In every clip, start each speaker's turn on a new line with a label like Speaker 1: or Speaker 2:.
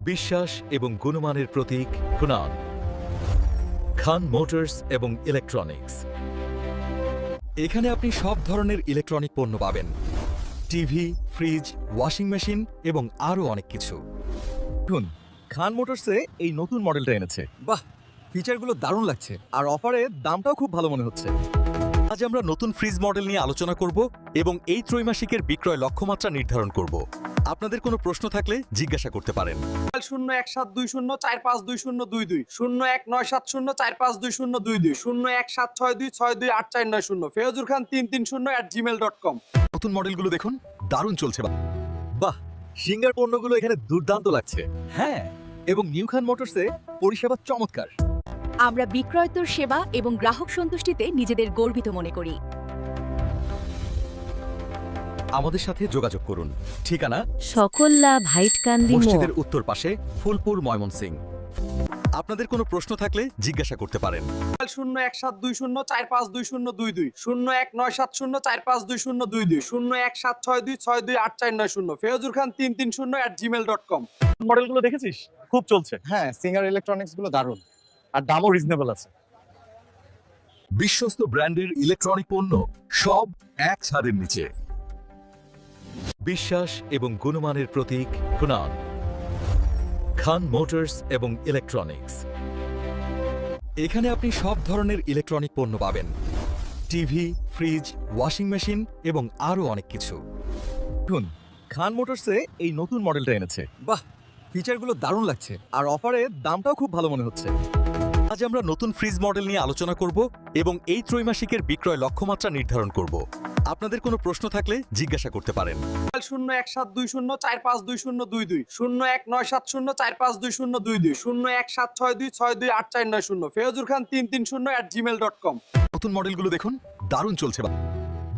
Speaker 1: বিশ্বাস এবং গুণমানের প্রতীক হুনান। খান মোটরস এবং ইলেকট্রনিক্স। এখানে আপনি সব ধরনের ইলেকট্রনিক পণ্য পাবেন। টিভি, ফ্রিজ, ওয়াশিং মেশিন এবং আরও অনেক কিছু।
Speaker 2: দেখুন, খান মোটরসে এই নতুন মডেলটা এনেছে। বাহ, ফিচারগুলো দারুণ লাগছে আর অফারে দামটাও খুব ভালো মনে হচ্ছে।
Speaker 1: আজ আমরা নতুন ফ্রিজ মডেল নিয়ে আলোচনা করব এবং এই ত্রৈমাসিকের বিক্রয় লক্ষ্যমাত্রা নির্ধারণ করব। আপনাদের কোনো প্রশ্ন থাকলে জিজ্ঞাসা করতে পারেন।
Speaker 3: 017204522022 019704522022 0176262840 ফেরজুর খান 330@gmail.com।
Speaker 1: নতুন মডেলগুলো দেখুন, দারুণ চলছে।
Speaker 2: বাহ, সিঙ্গার পণ্যগুলো এখানে দুর্দান্ত লাগছে। হ্যাঁ, এবং নিউ খান মোটরসে পরিষেবা চমৎকার।
Speaker 4: আমরা বিক্রয়তর সেবা এবং গ্রাহক সন্তুষ্টিতে নিজেদের গর্বিত মনে করি।
Speaker 1: আমাদের সাথে যোগাযোগ করুন। ঠিকানা
Speaker 5: সকল্লা ভাইটকান্দি মোড়,
Speaker 1: মসজিদের উত্তর পাশে, ফুলপুর, ময়মনসিংহ। আপনাদের কোনো প্রশ্ন থাকলে জিজ্ঞাসা করতে পারেন।
Speaker 3: 017204522022 019704522022 0176262840 ফেরজুর খান 330@gmail.com।
Speaker 2: মডেলগুলো দেখেছিস? খুব চলছে।
Speaker 6: হ্যাঁ, সিঙ্গার ইলেকট্রনিক্স গুলো দারুণ আর দামও রিজনেবল আছে।
Speaker 1: বিশ্বস্ত ব্র্যান্ডের ইলেকট্রনিক পণ্য সব এক ছাদের নিচে। বিশ্বাস এবং গুণমানের প্রতীক হুনান। খান মোটরস এবং ইলেকট্রনিক্স। এখানে আপনি সব ধরনের ইলেকট্রনিক পণ্য পাবেন। টিভি, ফ্রিজ, ওয়াশিং মেশিন এবং আরও অনেক কিছু।
Speaker 2: দেখুন, খান মোটরসে এই নতুন মডেলটা এনেছে। বাহ, ফিচারগুলো দারুণ লাগছে আর অফারে দামটাও খুব ভালো মনে হচ্ছে।
Speaker 1: আজ আমরা নতুন ফ্রিজ মডেল নিয়ে আলোচনা করব এবং এই ত্রৈমাসিকের বিক্রয় লক্ষ্যমাত্রা নির্ধারণ করব। আপনাদের কোনো প্রশ্ন থাকলে জিজ্ঞাসা করতে পারেন।
Speaker 3: 017204522022 019704522022 0176262840 ফেরজুর খান 330@gmail.com।
Speaker 1: নতুন মডেলগুলো দেখুন, দারুণ চলছে।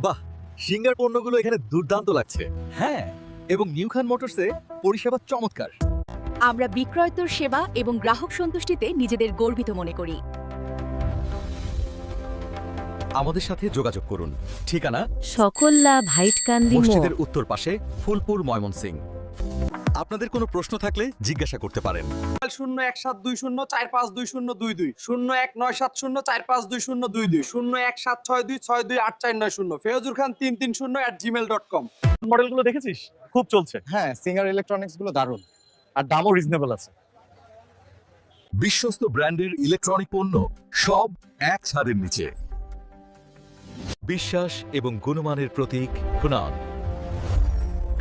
Speaker 2: বাহ, সিঙ্গার পণ্যগুলো এখানে দুর্দান্ত লাগছে। হ্যাঁ, এবং নিউ খান মোটরসে পরিষেবা চমৎকার।
Speaker 4: আমরা বিক্রয়তর সেবা এবং গ্রাহক সন্তুষ্টিতে নিজেদের গর্বিত মনে করি।
Speaker 1: আমাদের সাথে যোগাযোগ করুন। ঠিকানা
Speaker 5: সকল্লা ভাইটকান্দি মোড়,
Speaker 1: মসজিদের উত্তর পাশে, ফুলপুর, ময়মনসিংহ। আপনাদের কোনো প্রশ্ন থাকলে জিজ্ঞাসা করতে পারেন।
Speaker 3: 017204522022 019704522022 0176262840 ফেরজুর খান 330@gmail.com।
Speaker 2: মডেলগুলো দেখেছিস? খুব চলছে।
Speaker 6: হ্যাঁ, সিঙ্গার ইলেকট্রনিক্স গুলো দারুণ আর দামও রিজনেবল আছে।
Speaker 1: বিশ্বস্ত ব্র্যান্ডের ইলেকট্রনিক পণ্য সব এক ছাদের নিচে। বিশ্বাস এবং গুণমানের প্রতীক হুনান।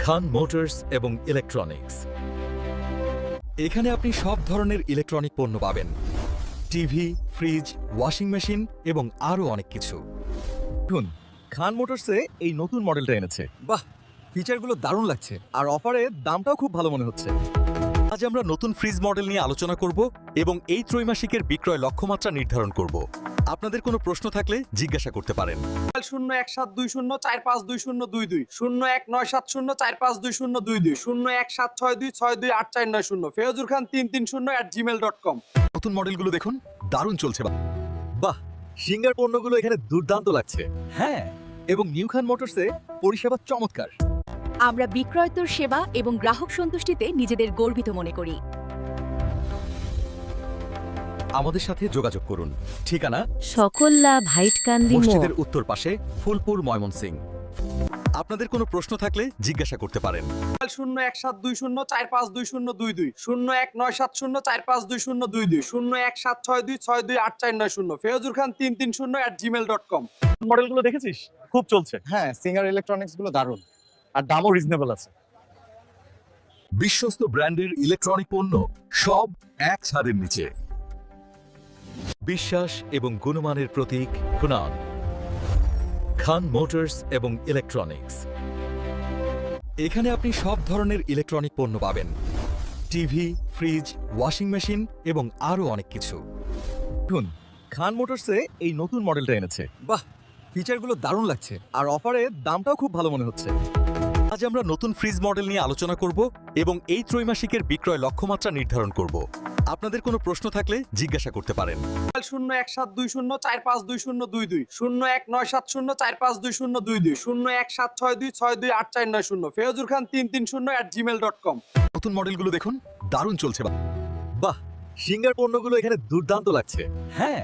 Speaker 1: খান মোটরস এবং ইলেকট্রনিক্স। এখানে আপনি সব ধরনের ইলেকট্রনিক পণ্য পাবেন। টিভি, ফ্রিজ, ওয়াশিং মেশিন এবং আরও অনেক কিছু।
Speaker 2: দেখুন, খান মোটরসে এই নতুন মডেলটা এনেছে। বাহ, ফিচারগুলো দারুণ লাগছে আর অফারে দামটাও খুব ভালো মনে হচ্ছে।
Speaker 1: আজ আমরা নতুন ফ্রিজ মডেল নিয়ে আলোচনা করব এবং এই ত্রৈমাসিকের বিক্রয় লক্ষ্যমাত্রা নির্ধারণ করব। আপনাদের কোনো প্রশ্ন থাকলে জিজ্ঞাসা করতে পারেন।
Speaker 3: 017204522022 019704522022 0176262840 ফেরজুর খান 330@gmail.com।
Speaker 1: নতুন মডেলগুলো দেখুন, দারুণ চলছে।
Speaker 2: বাহ, সিঙ্গার পণ্যগুলো এখানে দুর্দান্ত লাগছে। হ্যাঁ, এবং নিউ খান মোটরসে পরিষেবা চমৎকার।
Speaker 4: আমরা বিক্রয়তর সেবা এবং গ্রাহক সন্তুষ্টিতে নিজেদের গর্বিত মনে করি।
Speaker 1: আমাদের সাথে যোগাযোগ করুন। ঠিকানা
Speaker 5: সকল্লা ভাইটকান্দি মোড়,
Speaker 1: মসজিদের উত্তর পাশে, ফুলপুর, ময়মনসিংহ। আপনাদের কোনো প্রশ্ন থাকলে জিজ্ঞাসা করতে পারেন।
Speaker 3: 017204522022 019704522022 0176262840 ফেরজুর খান 330@gmail.com।
Speaker 2: মডেলগুলো দেখেছিস? খুব চলছে।
Speaker 6: হ্যাঁ, সিঙ্গার ইলেকট্রনিক্স গুলো দারুণ আর দামও রিজনেবল আছে।
Speaker 1: বিশ্বস্ত ব্র্যান্ডের ইলেকট্রনিক পণ্য সব এক ছাদের নিচে। বিশ্বাস এবং গুণমানের প্রতীক হুনান। খান মোটরস এবং ইলেকট্রনিক্স। এখানে আপনি সব ধরনের ইলেকট্রনিক পণ্য পাবেন। টিভি, ফ্রিজ, ওয়াশিং মেশিন এবং আরও অনেক কিছু।
Speaker 2: দেখুন, খান মোটরসে এই নতুন মডেলটা এনেছে। বাহ, ফিচারগুলো দারুণ লাগছে আর অফারে দামটাও খুব ভালো মনে হচ্ছে।
Speaker 1: আজ আমরা নতুন ফ্রিজ মডেল নিয়ে আলোচনা করব এবং এই ত্রৈমাসিকের বিক্রয় লক্ষ্যমাত্রা নির্ধারণ করব। আপনাদের কোনো প্রশ্ন থাকলে জিজ্ঞাসা করতে পারেন।
Speaker 3: 01720452022 01970452022 01762628490 ফেরজুর খান 330@gmail.com।
Speaker 1: নতুন মডেলগুলো দেখুন, দারুণ চলছে। বাহ, সিঙ্গার পণ্যগুলো এখানে দুর্দান্ত লাগছে।
Speaker 2: হ্যাঁ,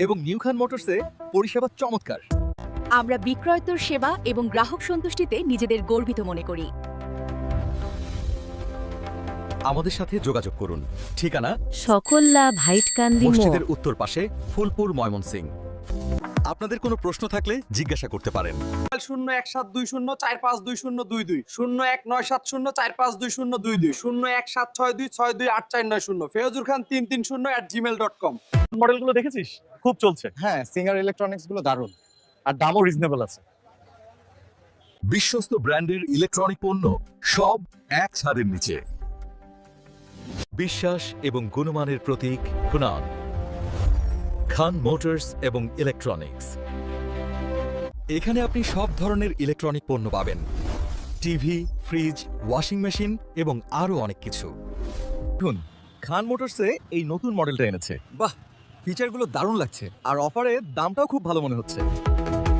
Speaker 2: এবং নিউ খান মোটরসে পরিষেবা চমৎকার।
Speaker 4: আমরা বিক্রয়তর সেবা এবং গ্রাহক সন্তুষ্টিতে নিজেদের গর্বিত মনে করি।
Speaker 1: আমাদের সাথে যোগাযোগ করুন। ঠিকানা
Speaker 5: সকল্লা ভাইটকান্দি মোড়
Speaker 1: মসজিদের উত্তর পাশে, ফুলপুর, ময়মনসিংহ। আপনাদের কোনো প্রশ্ন থাকলে জিজ্ঞাসা করতে পারেন।
Speaker 3: 01720452022 01970452022 01762628490 ফেরজুর খান 330@gmail.com।
Speaker 6: মডেলগুলো দেখেছিস? খুব চলছে। হ্যাঁ, সিঙ্গার ইলেকট্রনিক্স গুলো দারুণ আর দামও রিজনেবল আছে।
Speaker 1: বিশ্বস্ত ব্র্যান্ডের ইলেকট্রনিক পণ্য সব এক ছাদের নিচে। বিশ্বাস এবং গুণমানের প্রতীক হুনান। খান মোটরস এবং ইলেকট্রনিক্স। এখানে আপনি সব ধরনের ইলেকট্রনিক পণ্য পাবেন। টিভি, ফ্রিজ, ওয়াশিং মেশিন এবং আরও অনেক কিছু।
Speaker 2: দেখুন, খান মোটরসে এই নতুন মডেলটা এনেছে। বাহ, ফিচারগুলো দারুণ লাগছে আর অফারে দামটাও খুব ভালো মনে হচ্ছে।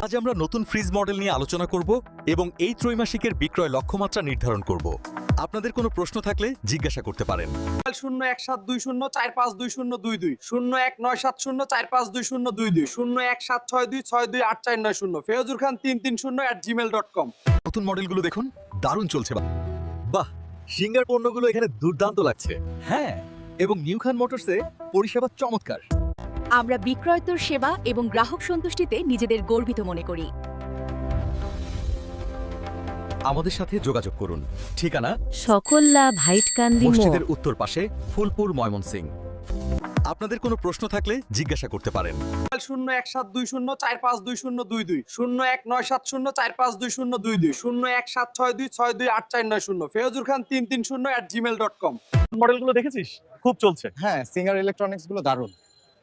Speaker 1: আজ আমরা নতুন ফ্রিজ মডেল নিয়ে আলোচনা করব এবং এই ত্রৈমাসিকের বিক্রয় লক্ষ্যমাত্রা নির্ধারণ করব। আপনাদের কোনো প্রশ্ন থাকলে জিজ্ঞাসা করতে পারেন।
Speaker 3: 01720452022 01970452022 01762628490 ফেরজুর খান 330@gmail.com।
Speaker 1: নতুন মডেলগুলো দেখুন, দারুণ চলছে।
Speaker 2: বাহ, সিঙ্গার পণ্যগুলো এখানে দুর্দান্ত লাগছে। হ্যাঁ, এবং নিউ খান মোটরসে পরিষেবা চমৎকার।
Speaker 4: আমরা বিক্রয়তর সেবা এবং গ্রাহক সন্তুষ্টিতে নিজেদের গর্বিত মনে করি।
Speaker 1: আমাদের সাথে যোগাযোগ করুন। ঠিকানা
Speaker 5: সকল্লা ভাইটকান্দি মোড়
Speaker 1: মসজিদের উত্তর পাশে, ফুলপুর, ময়মনসিংহ। আপনাদের কোনো প্রশ্ন থাকলে জিজ্ঞাসা করতে পারেন।
Speaker 3: 01720452022 01970452022 01762628490 ফেরজুর খান 330@gmail.com।
Speaker 6: মডেলগুলো দেখেছিস? খুব চলছে। হ্যাঁ, সিঙ্গার ইলেকট্রনিক্স গুলো দারুণ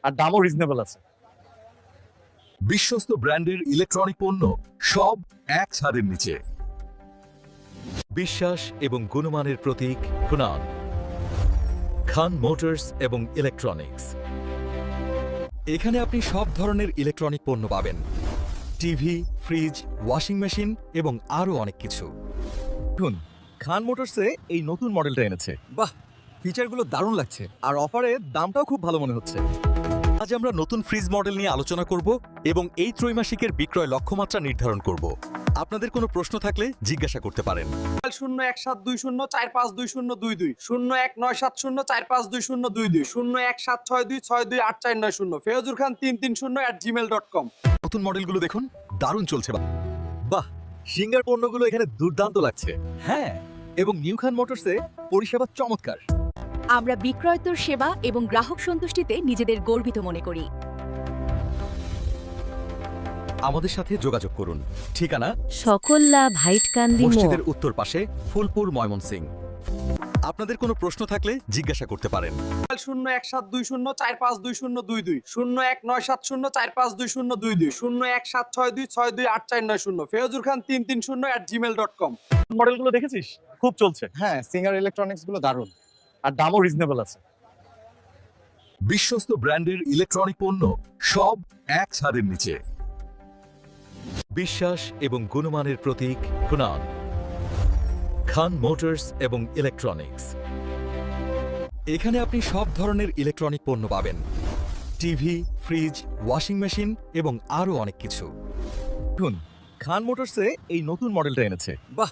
Speaker 6: আর দামও রিজনেবল আছে।
Speaker 1: বিশ্বস্ত ব্র্যান্ডের ইলেকট্রনিক পণ্য সব এক ছাদের নিচে। বিশ্বাস এবং গুণমানের প্রতীক হুনান। খান মোটরস এবং ইলেকট্রনিক্স। এখানে আপনি সব ধরনের ইলেকট্রনিক পণ্য পাবেন। টিভি, ফ্রিজ, ওয়াশিং মেশিন এবং আরও অনেক কিছু।
Speaker 2: দেখুন, খান মোটরসে এই নতুন মডেলটা এনেছে। বাহ, ফিচারগুলো দারুণ লাগছে আর অফারে দামটাও খুব ভালো মনে হচ্ছে।
Speaker 1: আজ আমরা নতুন ফ্রিজ মডেল নিয়ে আলোচনা করব এবং এই ত্রৈমাসিকের বিক্রয় লক্ষ্যমাত্রা নির্ধারণ করব। আপনাদের কোনো প্রশ্ন থাকলে জিজ্ঞাসা করতে পারেন।
Speaker 3: 01720452022 01970452022 01762628490 ফেরজুর খান 330@gmail.com।
Speaker 1: নতুন মডেলগুলো দেখুন, দারুণ চলছে।
Speaker 2: বাহ, সিঙ্গার পণ্যগুলো এখানে দুর্দান্ত লাগছে। হ্যাঁ, এবং নিউ খান মোটরসে পরিষেবা চমৎকার।
Speaker 4: আমরা বিক্রয়তর সেবা এবং গ্রাহক সন্তুষ্টিতে নিজেদের গর্বিত মনে করি।
Speaker 1: আমাদের সাথে যোগাযোগ করুন। ঠিকানা
Speaker 5: সকল্লা ভাইটকান্দি মোড়
Speaker 1: মসজিদের উত্তর পাশে, ফুলপুর, ময়মনসিংহ। আপনাদের কোনো প্রশ্ন থাকলে জিজ্ঞাসা করতে পারেন।
Speaker 3: 01720452022 01970452022 01762628490 ফেরজুর খান 330@gmail.com।
Speaker 6: মডেলগুলো দেখেছিস? খুব চলছে। হ্যাঁ, সিঙ্গার ইলেকট্রনিক্স গুলো দারুণ আর দামও রিজনেবল আছে।
Speaker 1: বিশ্বস্ত ব্র্যান্ডের ইলেকট্রনিক পণ্য সব এক ছাদের নিচে। বিশ্বাস এবং গুণমানের প্রতীক হুনান। খান মোটরস এবং ইলেকট্রনিক্স। এখানে আপনি সব ধরনের ইলেকট্রনিক পণ্য পাবেন। টিভি, ফ্রিজ, ওয়াশিং মেশিন এবং আরও অনেক কিছু।
Speaker 2: দেখুন, খান মোটরসে এই নতুন মডেলটা এনেছে। বাহ,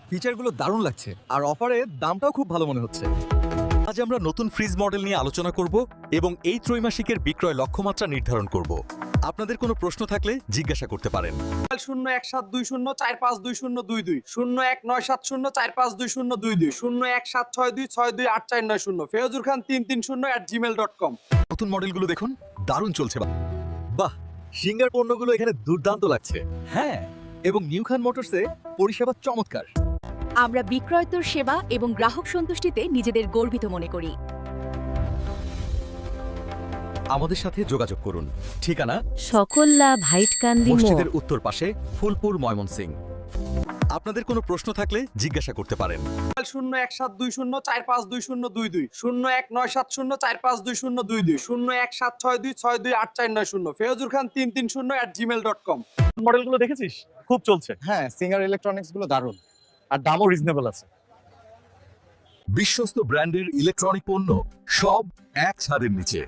Speaker 2: ফিচারগুলো দারুণ লাগছে আর অফারে দামটাও খুব ভালো মনে হচ্ছে।
Speaker 1: আজ আমরা নতুন ফ্রিজ মডেল নিয়ে আলোচনা করব এবং এই ত্রৈমাসিকের বিক্রয় লক্ষ্যমাত্রা নির্ধারণ করব। আপনাদের কোনো প্রশ্ন থাকলে জিজ্ঞাসা করতে পারেন।
Speaker 3: 01720452022 01970452022 01762628490 ফেরজুর খান 330@gmail.com।
Speaker 1: নতুন মডেলগুলো দেখুন, দারুণ চলছে।
Speaker 2: বাহ, সিঙ্গার পণ্যগুলো এখানে দুর্দান্ত লাগছে। হ্যাঁ, এবং নিউ খান মোটরসে পরিষেবা চমৎকার।
Speaker 4: আমরা বিক্রয়তর সেবা এবং গ্রাহক সন্তুষ্টিতে নিজেদের গর্বিত মনে করি।
Speaker 1: আমাদের সাথে যোগাযোগ করুন। ঠিকানা
Speaker 5: সকল্লা ভাইটকান্দি মোড়
Speaker 1: মসজিদের উত্তর পাশে, ফুলপুর, ময়মনসিংহ। আপনাদের কোনো প্রশ্ন থাকলে জিজ্ঞাসা করতে পারেন।
Speaker 3: 01720452022 01970452022 01762628490 ফেরজুর খান 330@gmail.com।
Speaker 6: মডেলগুলো দেখেছিস? খুব চলছে। হ্যাঁ, সিঙ্গার ইলেকট্রনিক্স গুলো দারুণ আর দামও রিজনেবল আছে।
Speaker 1: বিশ্বস্ত ব্র্যান্ডের ইলেকট্রনিক পণ্য সব এক ছাদের নিচে।